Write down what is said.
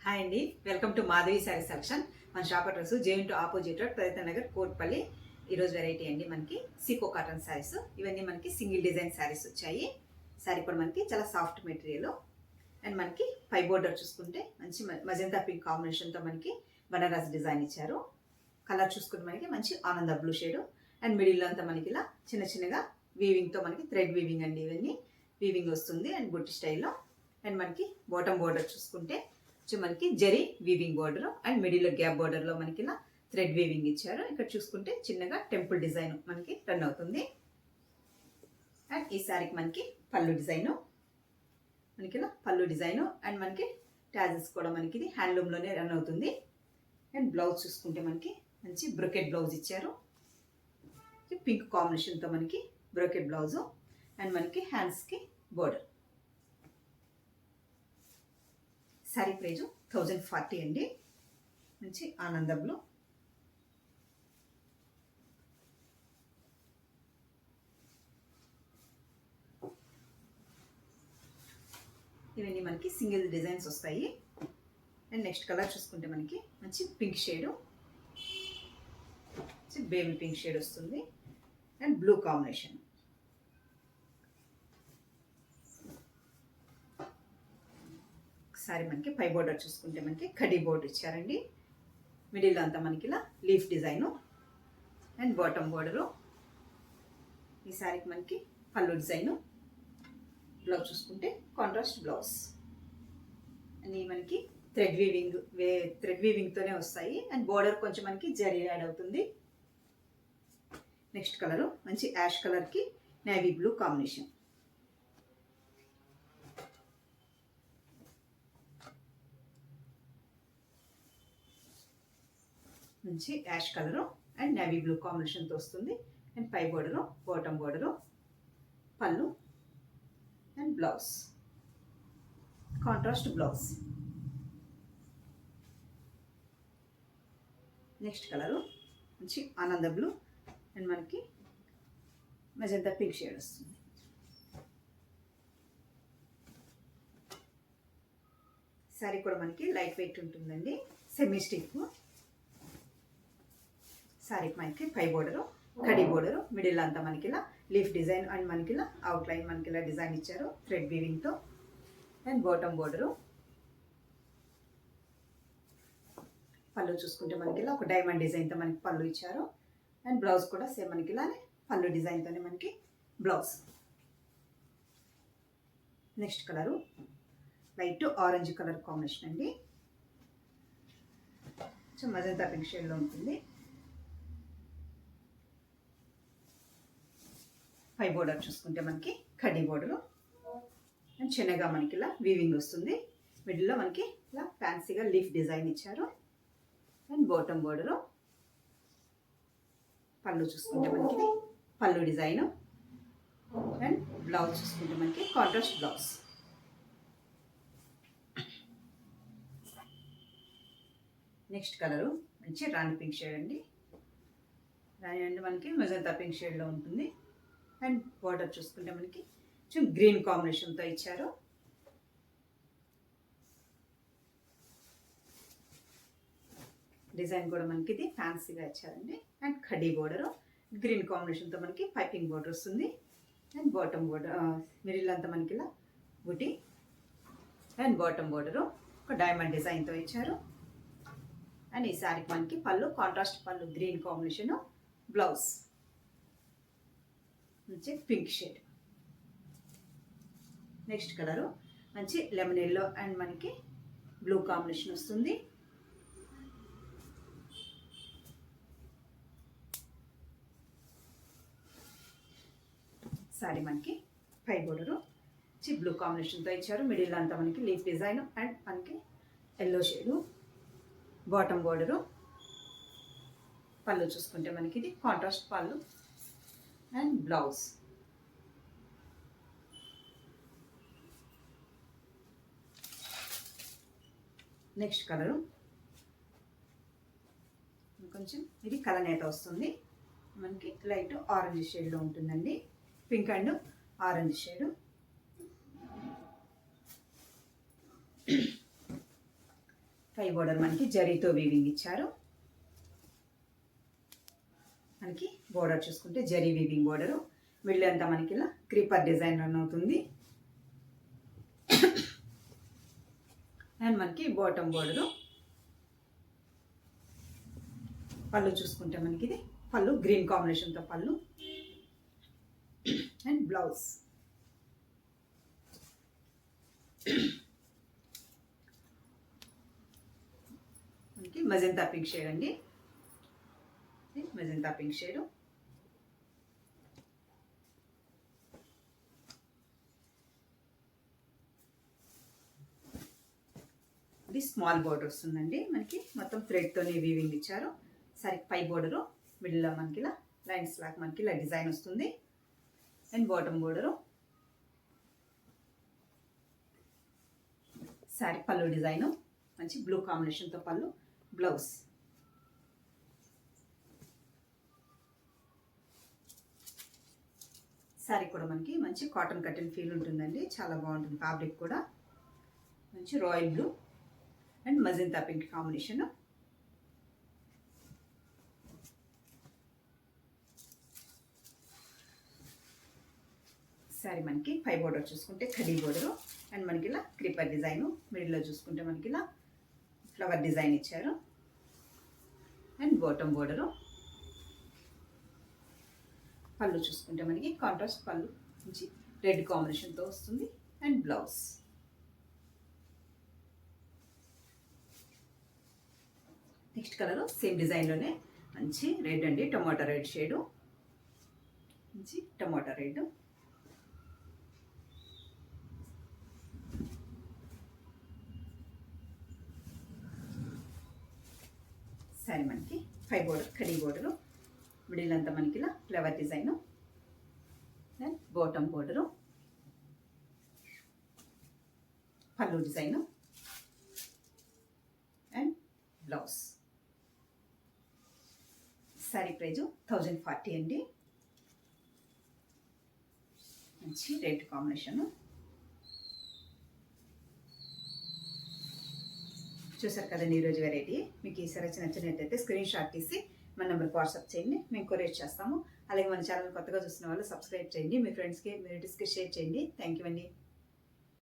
Hi అండి, welcome to Madhavi sari selection. మన shop address JNTU opposite road, Prayatna Nagar, Kotpalli. ఈరోజు variety అండి మనకి సీకో కాటన్ శారీస్. ఇవన్నీ మనకి సింగిల్ డిజైన్ శారీస్ వచ్చాయి. శారీ కూడా మనకి చాలా సాఫ్ట్ మెటీరియల్ అండ్ మనకి పై బోర్డర్ చూసుకుంటే మంచి మజంతా పింక్ కాంబినేషన్తో మనకి బనారస్ డిజైన్ ఇచ్చారు. కలర్ చూసుకుంటే మనకి మంచి ఆనంద బ్లూ షేడ్ అండ్ మిడిల్లో అంతా మనకి ఇలా చిన్న చిన్నగా వీవింగ్తో మనకి థ్రెడ్ వీవింగ్ అండి, ఇవన్నీ వీవింగ్ వస్తుంది అండ్ బుట్టి స్టైల్లో. అండ్ మనకి బాటమ్ బోర్డర్ చూసుకుంటే మనకి zari weaving border and middle gap border లో మనకి ఇలా థ్రెడ్ వీవింగ్ ఇచ్చారు. ఇక్కడ చూసుకుంటే చిన్నగా టెంపుల్ డిజైన్ మనకి రన్ అవుతుంది. అండ్ ఈ శారీకి మనకి పళ్ళు డిజైన్, మనకి ఇలా పళ్ళు డిజైన్ అండ్ మనకి టాజెస్ కూడా మనకి ఇది హ్యాండ్లూమ్ లోనే రన్ అవుతుంది. అండ్ బ్లౌజ్ చూసుకుంటే మనకి మంచి బ్రొకెట్ బ్లౌజ్ ఇచ్చారు, పింక్ కాంబినేషన్ తో మనకి బ్రొకెట్ బ్లౌజ్ అండ్ మనకి హ్యాండ్స్ కి బోర్డర్. శారీ ప్రైజ్ 1040 అండి. మంచి ఆనంద బ్లూ. ఇవన్నీ మనకి సింగిల్ డిజైన్స్ వస్తాయి. అండ్ నెక్స్ట్ కలర్ చూసుకుంటే మనకి మంచి pink shade, baby pink shade వస్తుంది అండ్ బ్లూ కాంబినేషన్. సారీ మనకి పై బోర్డర్ చూసుకుంటే మనకి కడీ బోర్డర్ ఇచ్చారండి. మిడిల్ అంతా మనకి ఇలా leaf design and bottom border. ఈ సారీకి మనకి పళ్ళు డిజైను. బ్లౌజ్ చూసుకుంటే కాంట్రాస్ట్ బ్లౌజ్ అన్నీ మనకి థ్రెడ్ వీవింగ్తోనే వస్తాయి అండ్ బోర్డర్ కొంచెం మనకి జరీ యాడ్ అవుతుంది. నెక్స్ట్ కలరు మంచి యాష్ కలర్కి నేవీ బ్లూ కాంబినేషన్. మంచి ash colour and navy blue కాంబినేషన్తో వస్తుంది. అండ్ పై border, bottom border, pallu and blouse contrast blouse. Next colour మంచి ఆనంద బ్లూ అండ్ మనకి మజంతా పింక్ షేడ్ వస్తుంది. శారీ కూడా మనకి లైట్ వెయిట్ ఉంటుందండి, సెమీ స్టిక్. శారీకి మనకి పై బోర్డరు, కడీ బోర్డరు, మిడిల్ అంతా మనకి ఇలా లీఫ్ డిజైన్ అండ్ మనకి ఇలా అవుట్ లైన్ మనకి ఇలా డిజైన్ ఇచ్చారు థ్రెడ్ వీవింగ్తో. అండ్ బాటమ్ బోర్డరు, పళ్ళు చూసుకుంటే మనకి ఇలా ఒక డైమండ్ డిజైన్తో మనకి పళ్ళు ఇచ్చారు. అండ్ బ్లౌజ్ కూడా సేమ్ మనకి ఇలానే పళ్ళు డిజైన్తోనే మనకి blouse. Next colour light orange colour combination అండి, మజంతా పింక్ షేడ్లో ఉంటుంది. పై బోర్డర్ చూసుకుంటే మనకి కడ్డీ బోర్డరు అండ్ చిన్నగా మనకి ఇలా వీవింగ్ వస్తుంది. మిడిల్లో మనకి ఇలా ఫ్యాన్సీగా లీఫ్ డిజైన్ ఇచ్చారు. అండ్ బాటమ్ బోర్డరు, పళ్ళు చూసుకుంటే మనకి ఇది పళ్ళు డిజైను అండ్ బ్లౌజ్ చూసుకుంటే మనకి కాంట్రాస్ట్ బ్లౌజ్. నెక్స్ట్ కలరు మంచి రాణి పింక్ షేడ్ అండి. రాణి అంటే మనకి మజంతా పింక్ షేడ్లో ఉంటుంది. అండ్ బార్డర్ చూసుకుంటే మనకి గ్రీన్ కాంబినేషన్తో ఇచ్చారు. డిజైన్ కూడా మనకి ఇది ఫ్యాన్సీగా ఇచ్చారండి. అండ్ కడ్డీ బోర్డరు గ్రీన్ కాంబినేషన్తో మనకి పైపింగ్ బోర్డర్ వస్తుంది. అండ్ బాటమ్ బోర్డర్ మిడిల్ అంతా మనకి ఇలా బుటీ అండ్ బాటమ్ బోర్డరు ఒక డైమండ్ డిజైన్తో ఇచ్చారు. అండ్ ఈ శారీకి మనకి పళ్ళు కాంట్రాస్ట్ పళ్ళు, గ్రీన్ కాంబినేషను, బ్లౌజ్ మంచి పింక్ షేడ్. నెక్స్ట్ కలరు మంచి లెమన్ ఎల్లో అండ్ మనకి బ్లూ కాంబినేషన్ వస్తుంది. సారీ మనకి పై బోర్డరు బ్లూ కాంబినేషన్తో ఇచ్చారు. మిడిల్ అంతా మనకి లీఫ్ డిజైన్ అండ్ మనకి yellow shade. Bottom border, pallu చూసుకుంటే మనకి ఇది కాంట్రాస్ట్ పళ్ళు అండ్ బ్లౌజ్. నెక్స్ట్ కలరు కొంచెం ఇది కలనేత వస్తుంది, మనకి లైట్ ఆరెంజ్ షేడ్లో ఉంటుందండి. Pink and orange shade. పై బోర్డర్ మనకి జరీతో వీవింగ్ ఇచ్చారు. మనకి బోర్డర్ చూసుకుంటే జరీ వీవింగ్ బోర్డరు. మిడిల్ అంతా మనకి ఇలా క్రీపర్ డిజైన్ రన్ అవుతుంది. అండ్ మనకి బాటమ్ బోర్డరు. పళ్ళు చూసుకుంటే మనకి ఇది పళ్ళు గ్రీన్ కాంబినేషన్తో పళ్ళు అండ్ బ్లౌజ్. మనకి మజెంతా పింక్ షేడ్ అండి. మజెంతా పింక్ షేడు. ఇది స్మాల్ బోర్డర్ వస్తుందండి. మనకి మొత్తం థ్రెడ్తోనే వీవింగ్ ఇచ్చారు. సరే పై బోర్డరు మిడిల్లో మనకి ఇలా లైన్స్ లాగా మనకి ఇలా డిజైన్ వస్తుంది. And bottom border. సారీ పళ్ళు డిజైను మంచి బ్లూ కాంబినేషన్తో పళ్ళు, బ్లౌజ్. సారీ కూడా మనకి మంచి కాటన్ కటింగ్ ఫీల్ ఉంటుందండి. చాలా బాగుంటుంది. ఫ్యాబ్రిక్ కూడా మంచి royal blue and magenta pink combination. Sari మనకి పై బోర్డర్ చూసుకుంటే కడీ బోర్డరు అండ్ మనకి ఇలా క్రీపర్ డిజైను. మిడిల్లో చూసుకుంటే మనకి ఇలా ఫ్లవర్ డిజైన్ ఇచ్చారు. And bottom border. పళ్ళు చూసుకుంటే మనకి కాంట్రాస్ట్ పళ్ళు మంచి రెడ్ కాంబినేషన్తో వస్తుంది. And blouse. Next colour same డిజైన్లోనే మంచి రెడ్ అండి. Tomato red shade. మంచి టొమాటో రెడ్. సారీ మనకి పై బోర్డర్ కడీ బోర్డరు. మిడిల్ అంతా మనకి ఇలా flower design. And bottom border. Pallu design and blouse. Sari price 1040 అండి. మంచి రెడ్ కాంబినేషను. చూసారు కదండి ఈరోజు వెరైటీ. మీకు ఈ సారీ నచ్చినట్లయితే స్క్రీన్ షాట్ తీసి మన నెంబర్కి వాట్సాప్ చేయండి. మేము కొరియర్ చేస్తాము. అలాగే మన ఛానల్ కొత్తగా చూస్తున్న వాళ్ళు సబ్స్క్రైబ్ చేయండి. మీ ఫ్రెండ్స్కి, మీ రిలేటివ్స్కి షేర్ చేయండి. థ్యాంక్ యూ అండి.